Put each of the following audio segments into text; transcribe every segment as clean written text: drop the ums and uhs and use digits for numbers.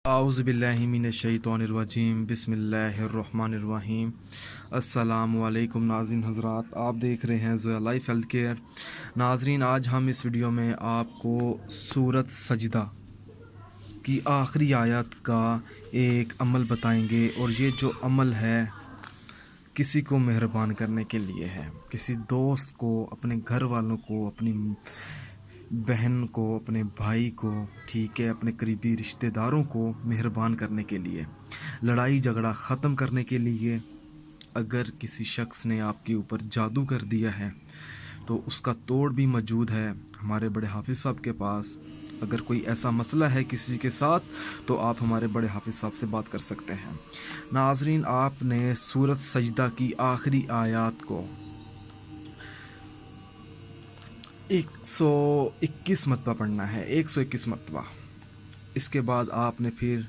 आउज़ु बिल्लाहि मिनश्शैतानिर्रजीम बिस्मिल्लाहिर्रहमानिर्रहीम। अस्सलामु अलैकुम नाज़रीन हज़रात, आप देख रहे हैं ज़ोया लाइफ हेल्थ केयर। नाज़रीन, आज हम इस वीडियो में आपको सूरत सजदा की आखिरी आयत का एक अमल बताएंगे, और ये जो अमल है किसी को मेहरबान करने के लिए है, किसी दोस्त को, अपने घर वालों को, अपनी बहन को, अपने भाई को, ठीक है, अपने करीबी रिश्तेदारों को मेहरबान करने के लिए, लड़ाई झगड़ा ख़त्म करने के लिए। अगर किसी शख्स ने आपके ऊपर जादू कर दिया है तो उसका तोड़ भी मौजूद है हमारे बड़े हाफिज़ साहब के पास। अगर कोई ऐसा मसला है किसी के साथ तो आप हमारे बड़े हाफिज़ साहब से बात कर सकते हैं। नाज़रीन, आपने सूरत सजदा की आखिरी आयत को 121 मरतबा पढ़ना है, 121 मरतबा। इसके बाद आपने फिर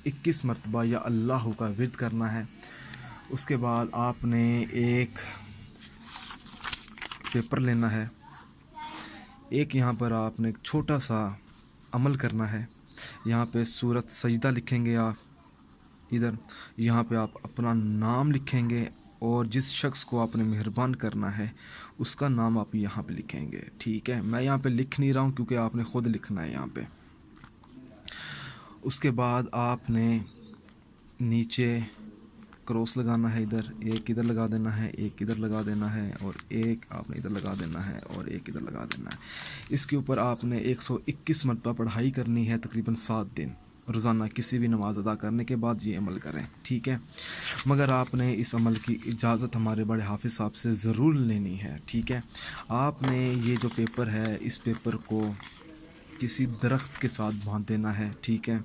21 मरतबा या अल्लाह का विर्द करना है। उसके बाद आपने एक पेपर लेना है, एक यहाँ पर आपने एक छोटा सा अमल करना है। यहाँ पे सूरत सजदा लिखेंगे आप, इधर यहाँ पे आप अपना नाम लिखेंगे, और जिस शख्स को आपने मेहरबान करना है उसका नाम आप यहाँ पे लिखेंगे, ठीक है। मैं यहाँ पे लिख नहीं रहा हूँ क्योंकि आपने ख़ुद लिखना है यहाँ पे। उसके बाद आपने नीचे क्रॉस लगाना है, इधर एक इधर लगा देना है, एक इधर लगा देना है, और एक आपने इधर लगा देना है, और एक इधर लगा देना है। इसके ऊपर आपने 121 मरतबा पढ़ाई करनी है, तकरीबन 7 दिन रोज़ाना किसी भी नमाज अदा करने के बाद ये अमल करें, ठीक है। मगर आपने इस अमल की इजाज़त हमारे बड़े हाफिज़ साहब से ज़रूर लेनी है, ठीक है। आपने ये जो पेपर है, इस पेपर को किसी दरख्त के साथ बांध देना है, ठीक है।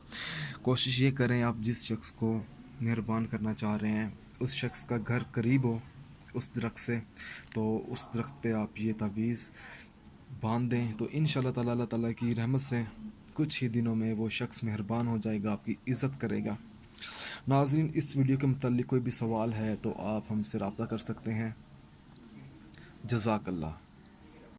कोशिश ये करें आप जिस शख्स को मेहरबान करना चाह रहे हैं उस शख्स का घर करीब हो उस दरख्त से, तो उस दरख्त पे आप ये तावीज़ बांध दें, तो इंशाअल्लाह ताला अल्लाह ताला की रहमत से कुछ ही दिनों में वो शख्स मेहरबान हो जाएगा, आपकी इज़्ज़त करेगा। नाज़रीन, इस वीडियो के मुताल्लिक़ कोई भी सवाल है तो आप हमसे रब्ता कर सकते हैं। जज़ाकल्लाह।